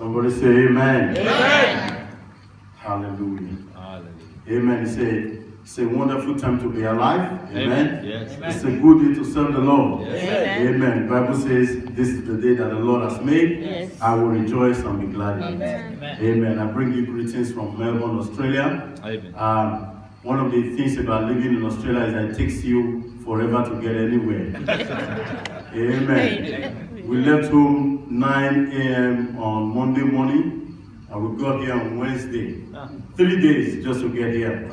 Somebody say amen. Amen. Hallelujah. Hallelujah. Amen. It's a wonderful time to be alive. Amen. Yes. It's a good day to serve the Lord. Yes. Amen. The Bible says this is the day that the Lord has made. Yes. I will rejoice and be glad in it. Amen. Amen. I bring you greetings from Melbourne, Australia. Amen. One of the things about living in Australia is that it takes you forever to get anywhere. Amen. We left home 9 a.m. on Monday morning, and we got here on Wednesday. 3 days just to get here.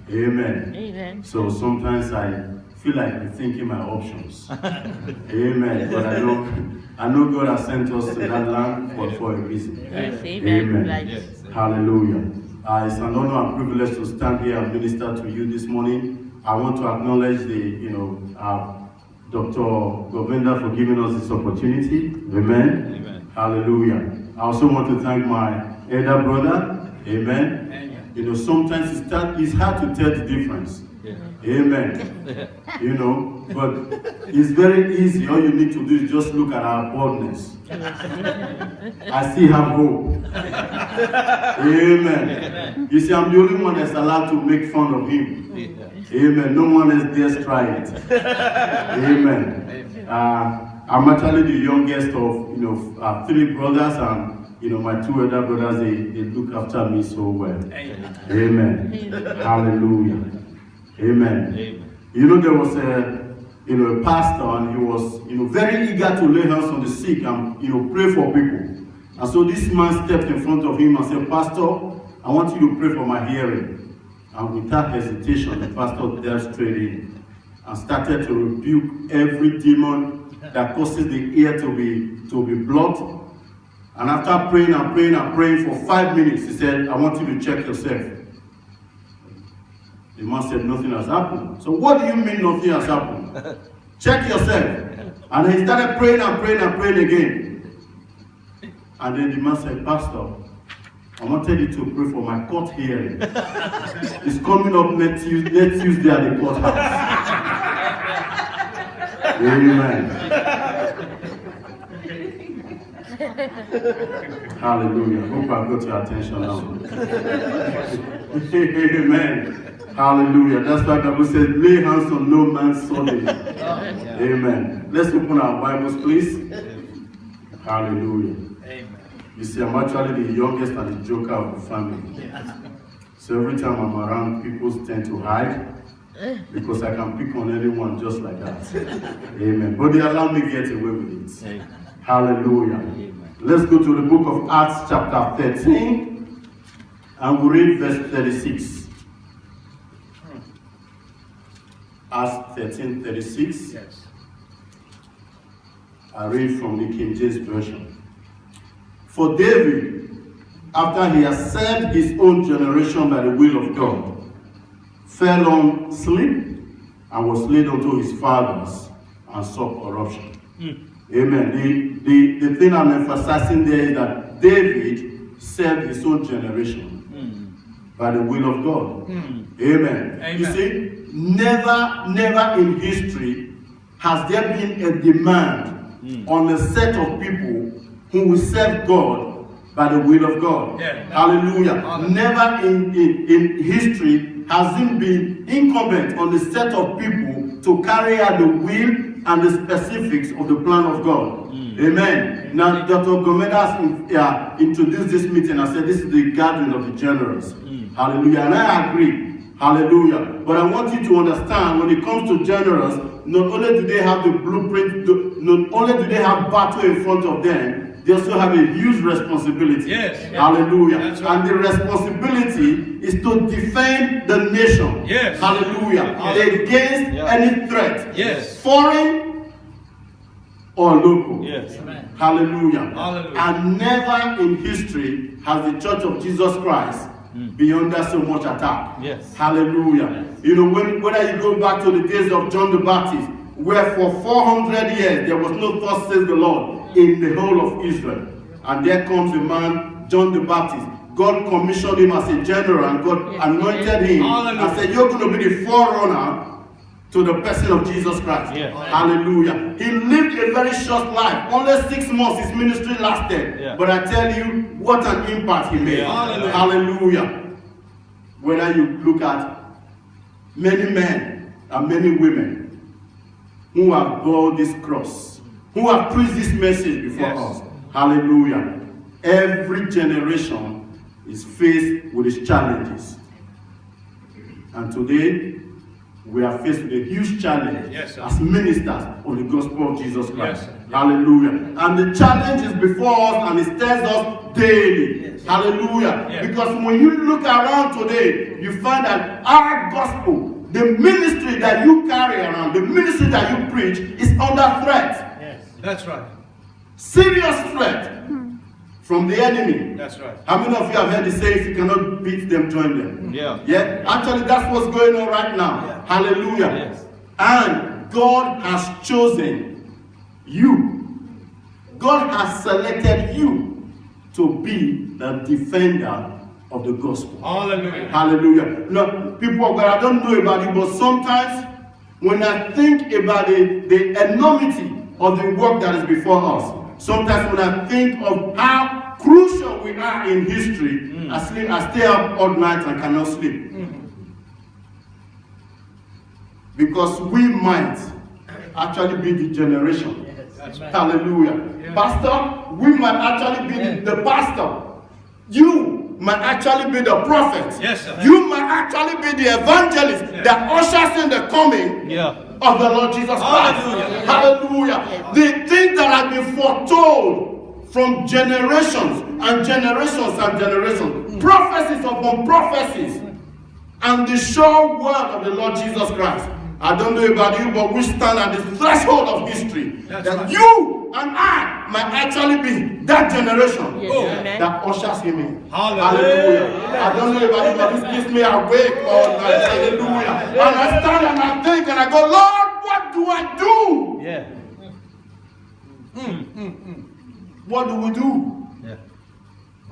Amen. Amen. So sometimes I feel like rethinking my options. Amen. But I know God has sent us to that land for a reason. Yes, amen. Amen. Right. Yes. Hallelujah. It's an honor and privilege to stand here and minister to you this morning. I want to acknowledge Dr. Govinda for giving us this opportunity. Amen. Amen. Hallelujah. I also want to thank my elder brother. Amen. Sometimes it's hard to tell the difference. Yeah. Amen. But it's very easy. All you need to do is just look at our boldness. I still have hope. Amen. You see, I'm the only one that's allowed to make fun of him. Amen. No one else dares try it. Amen. I'm actually the youngest of 3 brothers, and my 2 elder brothers, they look after me so well. Amen. Hallelujah. Amen. There was a pastor, and he was very eager to lay hands on the sick and pray for people. And so this man stepped in front of him and said, "Pastor, I want you to pray for my hearing." And without hesitation, the pastor delved straight in and started to rebuke every demon that causes the ear to be blocked. And after praying and praying and praying for 5 minutes, he said, "I want you to check yourself." The man said, "Nothing has happened." "So what do you mean nothing has happened?" "Check yourself." And he started praying and praying and praying again. And then the man said, "Pastor, I wanted you to pray for my court hearing. It's coming up next Tuesday at the courthouse." Amen. Hallelujah. Hope I got your attention now. Amen. Hallelujah. That's why the Bible says, "Lay hands on no man's suddenly." Amen. Let's open our Bibles, please. Hallelujah. Amen. You see, I'm actually the youngest and the joker of the family. So every time I'm around, people tend to hide because I can pick on anyone just like that. Amen. But they allow me to get away with it. Amen. Hallelujah. Amen. Let's go to the book of Acts chapter 13 and we read verse 36. Acts 13:36. Yes. I read from the King James Version. "For David, after he had served his own generation by the will of God, fell on sleep and was laid unto his fathers and saw corruption." Amen. The thing I'm emphasizing there is that David served his own generation by the will of God. Amen. You see, never in history has there been a demand on a set of people who will serve God by the will of God. Yeah. Hallelujah. Never in history has it been incumbent on a set of people to carry out the will and the specifics of the plan of God. Amen. Now, Dr. Gomez introduced this meeting and said this is the gathering of the generals. Hallelujah. And I agree. Hallelujah. But I want you to understand, when it comes to generals, not only do they have the blueprint, not only do they have battle in front of them, they also have a huge responsibility. Yes. Hallelujah. That's right. And the responsibility is to defend the nation. Yes. Hallelujah. Yes. Against any threat. Yes. Foreign or local. Yes. Hallelujah. Hallelujah. And never in history has the Church of Jesus Christ been under so much attack. Yes. Hallelujah. Whether you go back to the days of John the Baptist, where for 400 years there was no thus says the Lord in the whole of Israel. And there comes a man, John the Baptist. God commissioned him as a general and God anointed him and said, "You're going to be the forerunner to the person of Jesus Christ. Yeah. Hallelujah. He lived a very short life. Only 6 months his ministry lasted. Yeah. But I tell you, what an impact he made. Yeah. Hallelujah. Whether you look at many men and many women who have borne this cross, who have preached this message before us. Hallelujah. Every generation is faced with its challenges. And today, we are faced with a huge challenge as ministers of the gospel of Jesus Christ. Hallelujah. And the challenge is before us and it stares us daily. Hallelujah. Because when you look around today, you find that our gospel, the ministry that you carry around, the ministry that you preach, is under threat. That's right. Serious threat from the enemy. That's right. How many of you have heard the say, if you cannot beat them, join them? Yeah. Actually, that's what's going on right now. Hallelujah. Yes. And God has chosen you. God has selected you to be the defender of the gospel. Hallelujah. Hallelujah. No, people of God, I don't know about it, but sometimes when I think about the enormity of the work that is before us, sometimes when I think of how crucial we are in history, I stay up all night and cannot sleep. Because we might actually be the generation. Hallelujah. Pastor, we might actually be the pastor. You might actually be the prophet. Yes, sir. You might actually be the evangelist that ushers in the coming of the Lord Jesus Christ. Hallelujah. Hallelujah. The things that have been foretold from generations and generations and generations, prophecies upon prophecies, and the sure word of the Lord Jesus Christ. I don't know about you, but we stand at the threshold of history. That's that right. You and I might actually be that generation that ushers him in. Hallelujah. I don't know about you, but this keeps me awake all night. Hallelujah. And I stand and I think and I go, Lord, what do I do? Yeah. What do we do? Yeah.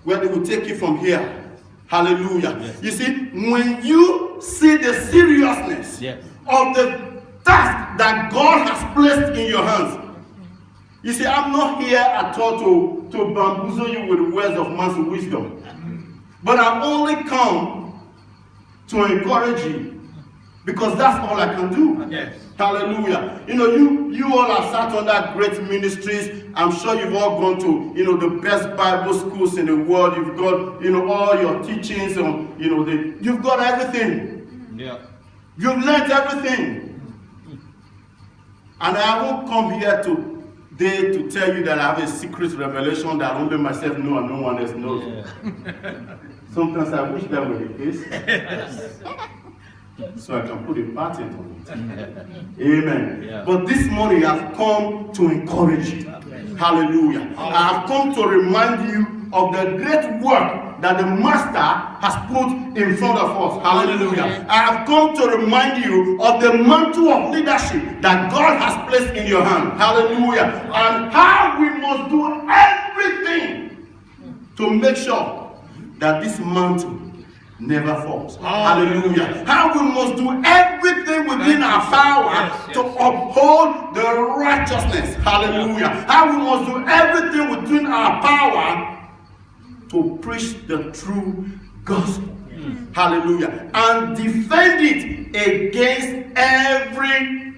Where do we take it from here? Hallelujah. Yes. You see, when you see the seriousness of the task that God has placed in your hands, you see, I'm not here at all to bamboozle you with words of man's wisdom. But I've only come to encourage you, because that's all I can do. Yes. Hallelujah. You know, you all have sat under great ministries. I'm sure you've all gone to, the best Bible schools in the world. You've got, all your teachings on, you've got everything. Yeah. You've learned everything. And I won't come here today to tell you that I have a secret revelation that only myself know and no one else knows. Yeah. Sometimes I wish that were the case. So I can put a patent on it. Amen. Yeah. But this morning I've come to encourage you. Hallelujah. I have come to remind you of the great work that the Master has put in front of us. Hallelujah. I have come to remind you of the mantle of leadership that God has placed in your hand. Hallelujah. And how we must do everything to make sure that this mantle never falls. Hallelujah. How we must do everything within our power to uphold the righteousness. Hallelujah. How we must do everything within our power to preach the true gospel. Hallelujah. And defend it against every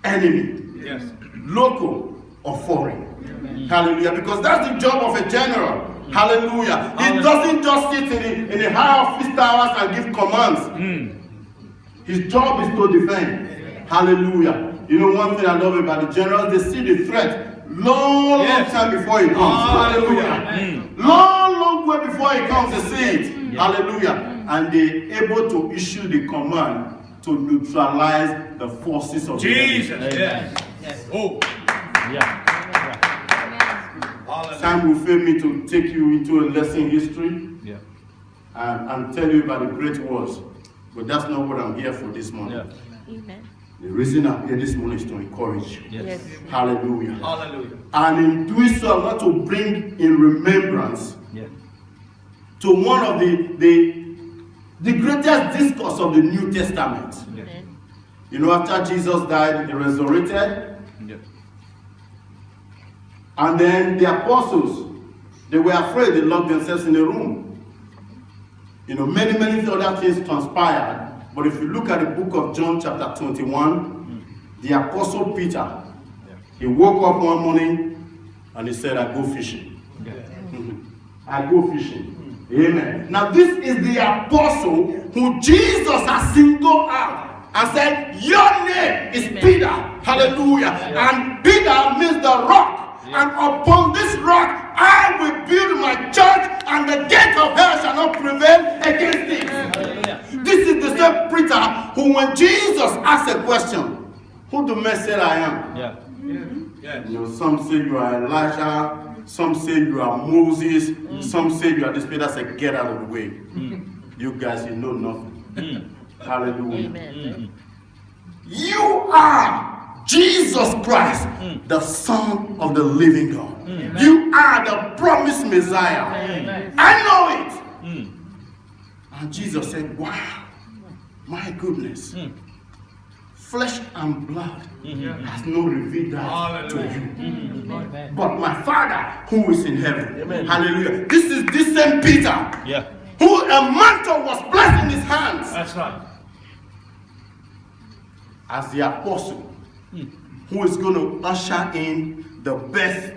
enemy. Yes. Local or foreign. Hallelujah. Because that's the job of a general. Hallelujah. He doesn't just sit in the high office towers and give commands. His job is to defend. Hallelujah. You know, one thing I love about the generals, they see the threat long time before it comes. Hallelujah. Long way before it comes, they see it. Hallelujah. And they're able to issue the command to neutralize the forces of Jesus. the enemy. Yes. Oh. Yeah. Time will fail me to take you into a lesson history Yeah. and tell you about the great wars. But that's not what I'm here for this morning. Yeah. Amen. The reason I'm here this morning is to encourage you. Yes. Hallelujah. Hallelujah. And in doing so, I want to bring in remembrance Yeah. to one of the greatest discourse of the New Testament. Yeah. You know, after Jesus died, he resurrected. Yeah. And then the apostles, they were afraid. They locked themselves in a room. You know, many other things transpired. But if you look at the book of John chapter 21, the apostle Peter, he woke up one morning and he said, I go fishing. I go fishing. Amen. Now this is the apostle who Jesus has singled out and said, your name is Peter. Hallelujah. And Peter means the rock. And upon this rock I will build my church, and the gate of hell shall not prevail against it. This is the same Peter who, when Jesus asked a question, who do men say I am? You know, some say you are Elijah, some say you are Moses, some say you are this Peter. Said, get out of the way. You guys, you know nothing. Hallelujah. You are Jesus Christ, the Son of the living God. You are the promised Messiah. I know it. And Jesus said, wow, my goodness. Flesh and blood has not revealed that to you. But my Father who is in heaven. Hallelujah. This is this same Peter. Who a mantle was placed in his hands. That's right. As the apostle who is going to usher in the birth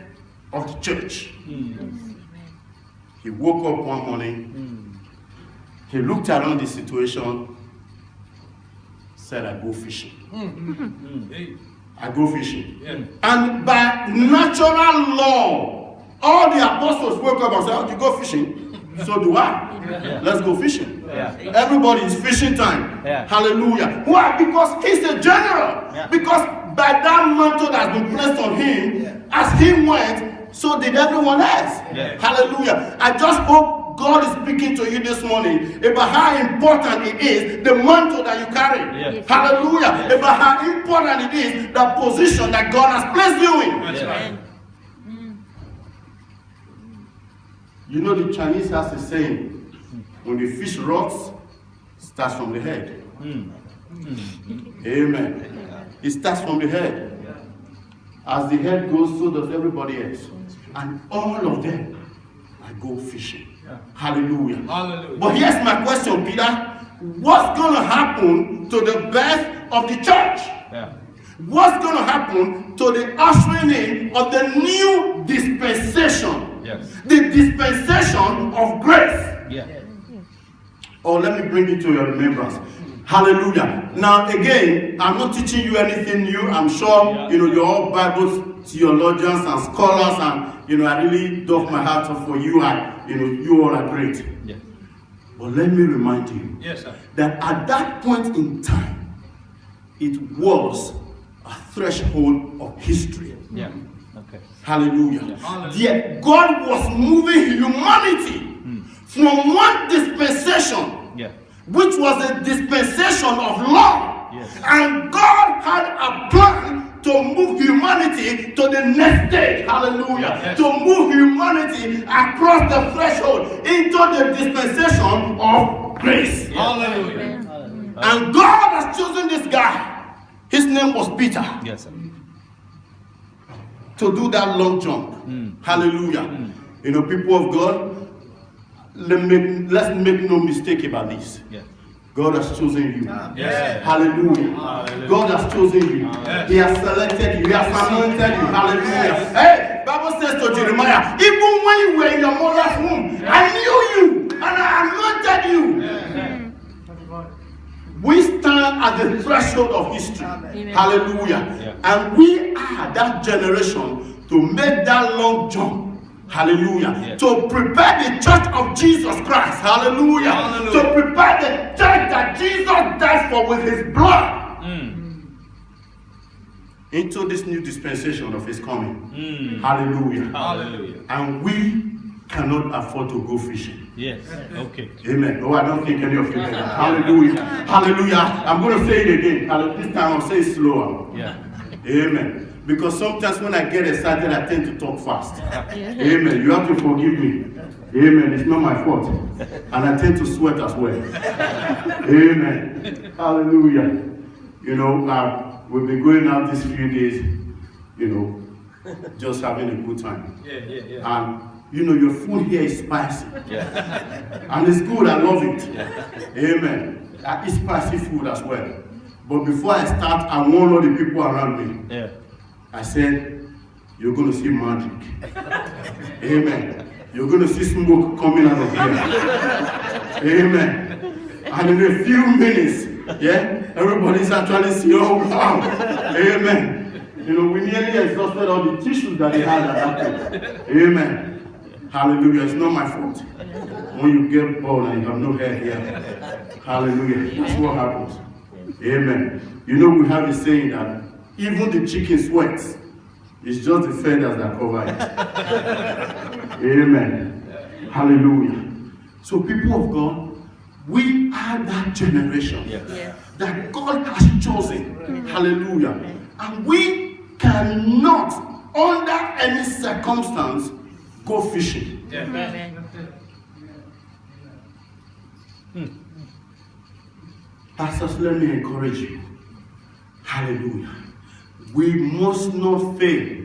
of the church. He woke up one morning, he looked around the situation, said, I go fishing. I go fishing. And by natural law, all the apostles woke up and said, oh, you go fishing? So do I. Let's go fishing. Everybody is fishing time. Hallelujah. Why? Because he's a general. Because by that mantle that has been placed on him, as he went, so did everyone else. Hallelujah. I just hope God is speaking to you this morning about how important it is, the mantle that you carry. Hallelujah. About how important it is, the position that God has placed you in. You know, the Chinese has a saying, when the fish rots, it starts from the head. Amen. It starts from the head. As the head goes, so does everybody else. And all of them, I go fishing. Hallelujah. But here's my question, Peter. What's going to happen to the birth of the church? What's going to happen to the ushering in of the new dispensation? The dispensation of grace. Oh, let me bring it to your remembrance. Hallelujah. Now again, I'm not teaching you anything new. I'm sure you know you're all Bible theologians and scholars, and you know I really doff my heart off for you, and you know you all are great. But let me remind you that at that point in time, it was a threshold of history. Hallelujah. Yet God was moving humanity from one dispensation, which was a dispensation of law. And God had a plan to move humanity to the next stage. Hallelujah. To move humanity across the threshold into the dispensation of grace. Hallelujah. And God has chosen this guy. His name was Peter. To do that long jump. Hallelujah. You know, people of God, let's make no mistake about this. God has chosen you. Hallelujah. God has chosen you. He has selected you. He has anointed you. Hallelujah. Hey, Bible says to Jeremiah, even when you were in your mother's womb, I knew you and I anointed you. We stand at the threshold of history. Hallelujah. And we are that generation to make that long jump. Hallelujah. To prepare the church of Jesus Christ. Hallelujah. To prepare the church that Jesus died for with his blood. Into this new dispensation of his coming. Hallelujah. And we cannot afford to go fishing. Amen. No, I don't think any of you can. Hallelujah. Hallelujah. I'm going to say it again. This time I'll say it slower. Amen. Because sometimes when I get excited, I tend to talk fast. Amen. You have to forgive me. Amen. It's not my fault. And I tend to sweat as well. Amen. Hallelujah. You know, we've been going out these few days, you know, just having a good time. Yeah. And, you know, your food here is spicy. Yeah. And it's good, I love it. Yeah. Amen. I eat spicy food as well. But before I start, I warn all the people around me. Yeah. I said, you're going to see magic. Amen. You're going to see smoke coming out of here. Amen. And in a few minutes, yeah, everybody's actually seeing, oh wow. Amen. You know, we nearly exhausted all the tissues that they had at that time. Amen. Hallelujah. It's not my fault. When you get bald and you have no hair here. Hallelujah. That's what happens. Amen. You know, we have a saying that even the chicken sweats. It's just the feathers that cover it. Amen. Hallelujah. So people of God, we are that generation that God has chosen. Hallelujah. And we cannot, under any circumstance, go fishing. Pastors, let me encourage you. Hallelujah. We must not fail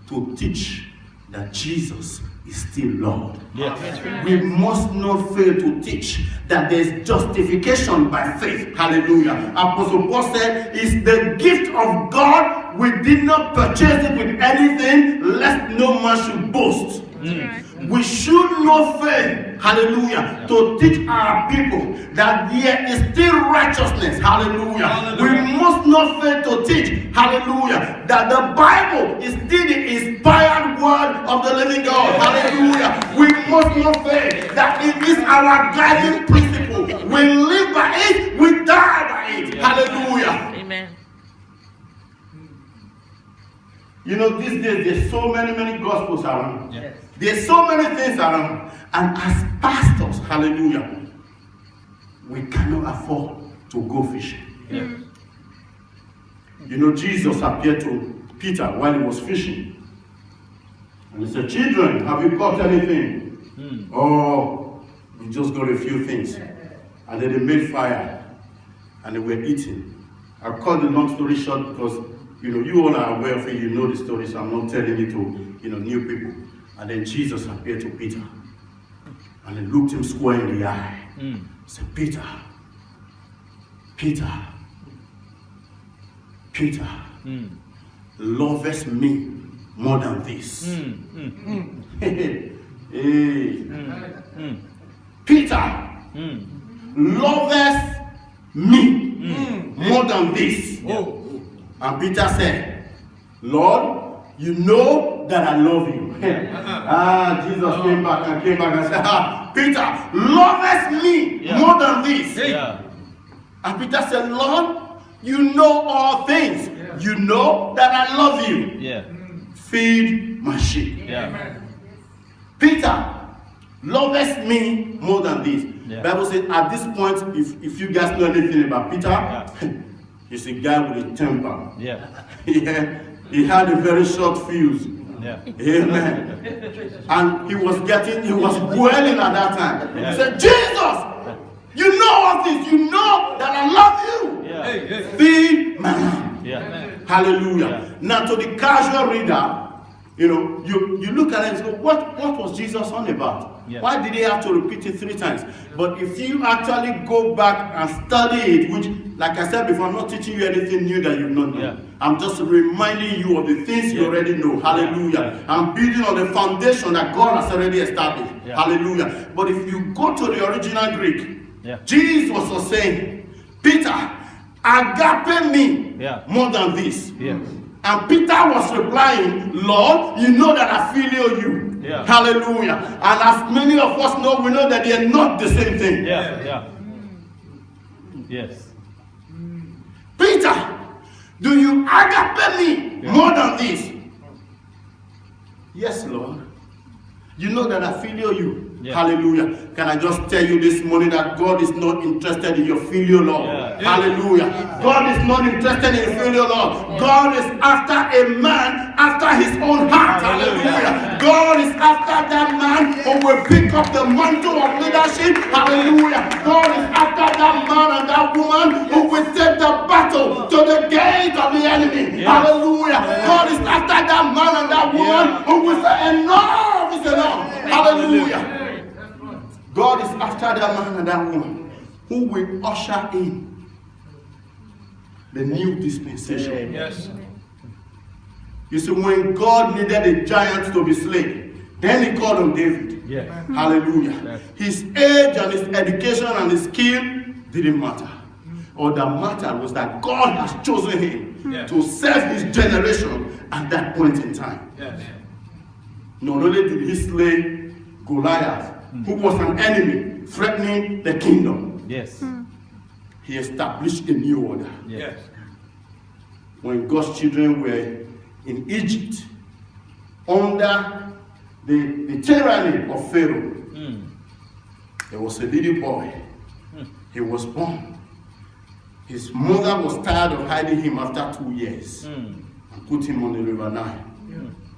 to teach that Jesus is still Lord. Yes. We must not fail to teach that there is justification by faith. Hallelujah. Apostle Paul said, it's the gift of God. We did not purchase it with anything, lest no man should boast. We should not fail, hallelujah, to teach our people that there is still righteousness, hallelujah. We must not fail to teach, hallelujah, that the Bible is still the inspired word of the living God, hallelujah. We must not fail that it is our guiding principle. We live by it, we die by it, hallelujah. Amen. You know, these days there's so many gospels around. Yes. There's so many things around. And as pastors, hallelujah, we cannot afford to go fishing. Yeah. You know, Jesus appeared to Peter while he was fishing. And he said, children, have you caught anything? Oh, we just got a few things. And then they made fire. And they were eating. I'll cut the long story short because you know, you all are aware of it, you know the story, so I'm not telling it to, you know, new people. And then Jesus appeared to Peter. And he looked him square in the eye. He said, Peter, lovest me more than this. Peter, lovest me more than this. And Peter said, Lord, you know that I love you. Jesus came back and said, Peter, lovest me more than this. And Peter said, Lord, you know all things. You know that I love you. Feed my sheep. Peter, lovest me more than this. Bible says at this point, if you guys know anything about Peter, he's a guy with a temper. He had a very short fuse. Amen. And he was boiling at that time. He said, Jesus, you know all this. You know that I love you. Feed my lamb. Hallelujah. Now to the casual reader, you know, you look at it and go, what was Jesus on about? Why did he have to repeat it 3 times? But if you actually go back and study it, which, like I said before, I'm not teaching you anything new that you've not known. I'm just reminding you of the things you already know. Hallelujah. I'm building on the foundation that God has already established. Hallelujah. But if you go to the original Greek, Jesus was saying, Peter, agape me more than this. And Peter was replying, Lord, you know that I filial you. Hallelujah. And as many of us know, we know that they are not the same thing. Peter, do you agape me more than this? Yes, Lord. You know that I filial you. Hallelujah. Can I just tell you this morning that God is not interested in your filial love? Hallelujah. God is not interested in filial love. God is after a man after his own heart. Hallelujah. God is after that man who will pick up the mantle of leadership. Hallelujah. God is after that man and that woman who will take the battle to the enemy. Hallelujah. God is after that man and that woman who will say, enough is enough. Hallelujah. God is after that man and that woman who will usher in the new dispensation. Yes. You see, when God needed a giant to be slain, then he called on David. Yes. Hallelujah. Yes. His age and his education and his skill didn't matter. All that mattered was that God has chosen him to serve his generation at that point in time. Yes. Not only did he slay Goliath, who was an enemy threatening the kingdom, Yes. he established a new order. Yes. When God's children were in Egypt under the tyranny of Pharaoh, there was a little boy. He was born. His mother was tired of hiding him after 2 years and put him on the river Nile.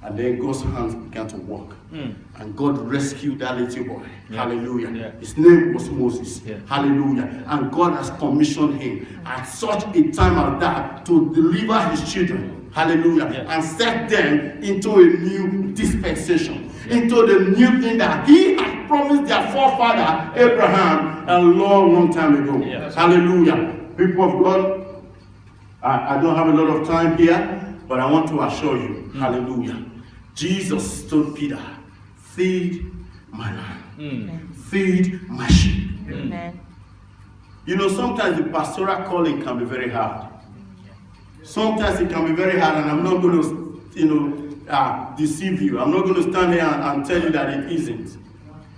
And then God's hands began to work. And God rescued that little boy. Hallelujah. Yeah. His name was Moses. Yeah. Hallelujah. And God has commissioned him at such a time as that to deliver his children. Hallelujah. Yeah. And set them into a new dispensation. Into the new thing that he had promised their forefather Abraham a long, long time ago. Yes. Hallelujah. People of God, I don't have a lot of time here, but I want to assure you, hallelujah. Jesus told Peter, feed my lamb, feed my sheep. Amen. You know, sometimes the pastoral calling can be very hard. Sometimes it can be very hard, and I'm not going to, deceive you. I'm not going to stand here and tell you that it isn't.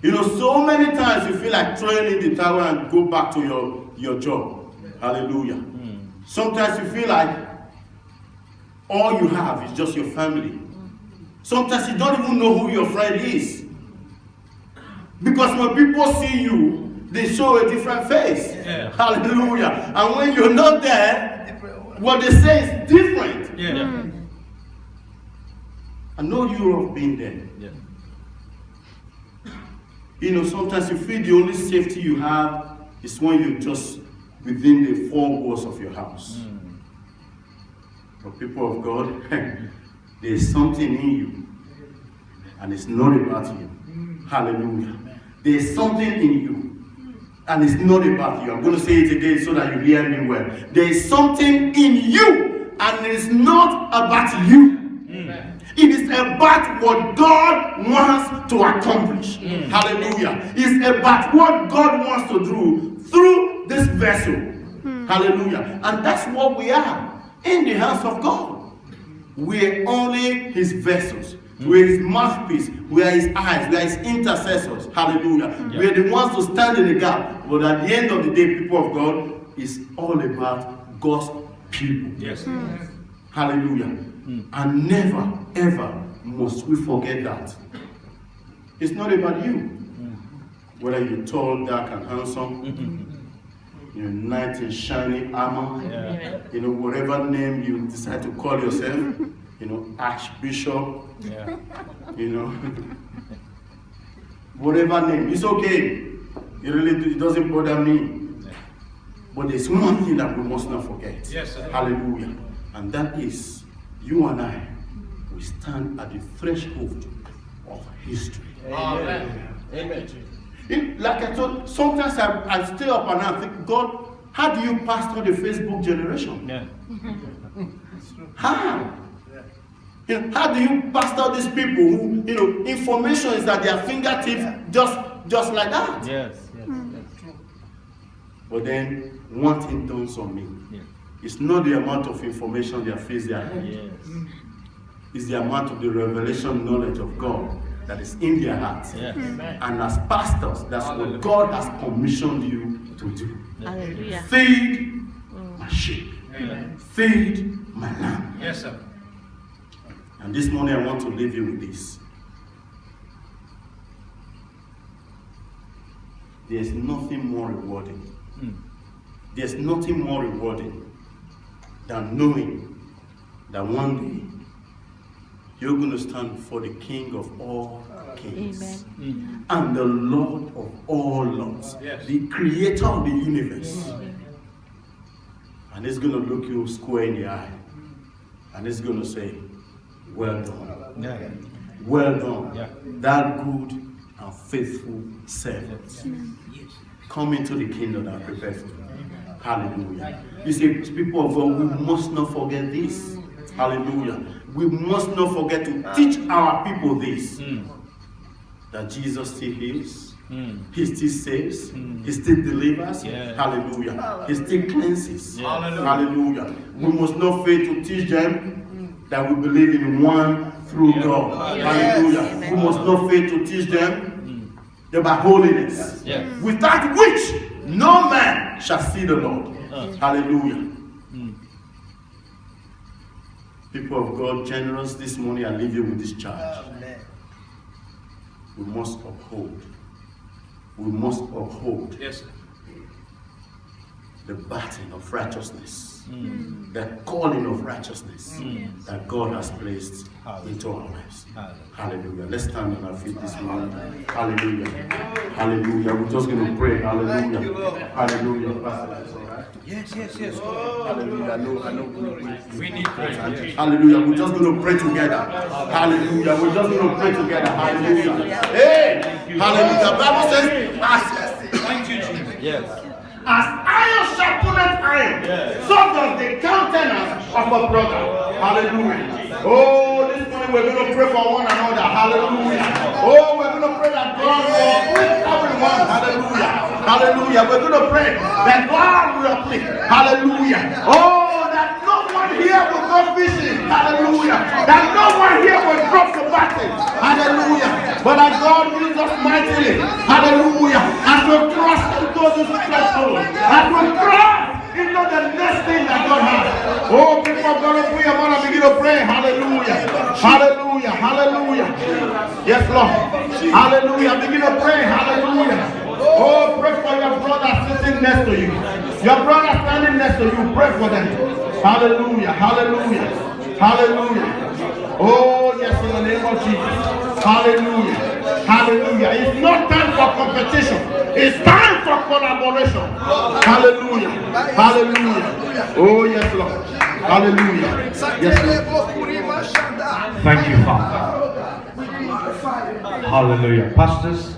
You know, so many times you feel like throwing in the towel and go back to your job. Hallelujah. Sometimes you feel like all you have is just your family. Sometimes you don't even know who your friend is. Because when people see you, they show a different face. Yeah. Hallelujah. And when you're not there, what they say is different. Yeah. I know you have been there. Yeah. You know, sometimes you feel the only safety you have is when you're just within the four walls of your house. But people of God, there's something in you, and it's not about you. Hallelujah. There's something in you, and it's not about you. I'm going to say it again so that you hear me well. There's something in you, and it's not about you. It is about what God wants to accomplish. Hallelujah. It's about what God wants to do through this vessel. Hallelujah. And that's what we are in the hands of God. We're only his vessels. We're his mouthpiece. We are his eyes. We are his intercessors. Hallelujah. We're the ones to stand in the gap. But at the end of the day, people of God, it's all about God's people. Yes. Hallelujah. And never, ever must we forget that. It's not about you. Whether you're tall, dark, and handsome, you're knight in shiny armor, you know, whatever name you decide to call yourself, you know, archbishop, you know, whatever name, it's okay. It doesn't bother me. But there's one thing that we must not forget. Yes, sir. Hallelujah. And that is, you and I, we stand at the threshold of history. Amen. Amen. Like I told, sometimes I stay up and I think, God, how do you pastor the Facebook generation? Yeah. How? You know, how do you pastor these people who, you know, information is at their fingertips just like that? Yes. Yes. Yes. But then one thing dawns on me. Yeah. It's not the amount of information they face their Yes. It's the amount of the revelation knowledge of God that is in their hearts. Yes. And as pastors, that's what God has commissioned you to do. Hallelujah. Feed my sheep. Amen. Feed my lamb. Yes, sir. And this morning I want to leave you with this. There's nothing more rewarding. There's nothing more rewarding than knowing that one day you're going to stand before the King of all kings. Amen. And the Lord of all lords. Yes. The creator of the universe. And he's going to look you square in the eye And it's going to say, well done. Yeah. Well done. Yeah. That good and faithful servant. Come into the kingdom that prepared for you. Hallelujah. You see, people of God, we must not forget this. Hallelujah. We must not forget to teach our people this. That Jesus still heals. He still saves. He still delivers. Yeah. Hallelujah. He still cleanses. Yeah. Hallelujah. We must not fail to teach them that we believe in one through God. Hallelujah. We must not fail to teach them about holiness. Yes. Without which no man shall see the Lord. Hallelujah. People of God, generous this morning, I leave you with this charge. We must uphold. We must uphold Yes. the baton of righteousness, the calling of righteousness that God has placed into our lives. Hallelujah. Let's stand on our feet this morning. Hallelujah. Hallelujah. We're just going to pray. Hallelujah. Hallelujah. Yes. Hallelujah. I know. We need prayer. Yes. Hallelujah. We're just going to pray together. Hallelujah. We're just going to pray together. Hallelujah. Hey! Hallelujah. The Bible says, Thank you, Jesus. Yes. as iron sharpeneth iron, so does the countenance of a brother. Hallelujah. Oh, this morning we're going to pray for one another. Hallelujah. Oh, we're going to pray that God will uplift everyone. Hallelujah. Hallelujah. We're going to pray that God will uplift. Hallelujah. Oh, that no one here will go fishing. Hallelujah. That no one here will drop the battle. Hallelujah. But that God uses us mightily. Hallelujah. As we cross into this threshold. As we cross into the next thing that God has. Oh, people are going to pray. I'm going to begin to pray. Hallelujah. Hallelujah. Hallelujah. Yes, Lord. Hallelujah. Begin to pray. Hallelujah. Oh, pray for your brother sitting next to you. Your brother standing next to you. Pray for them. Hallelujah. Hallelujah. Hallelujah. Oh, yes, in the name of Jesus. Hallelujah. Hallelujah. It's not time for competition. It's time for collaboration. Hallelujah. Hallelujah. Oh, yes, Lord. Hallelujah. Yes, Lord. Thank you, Father. Hallelujah. Pastors,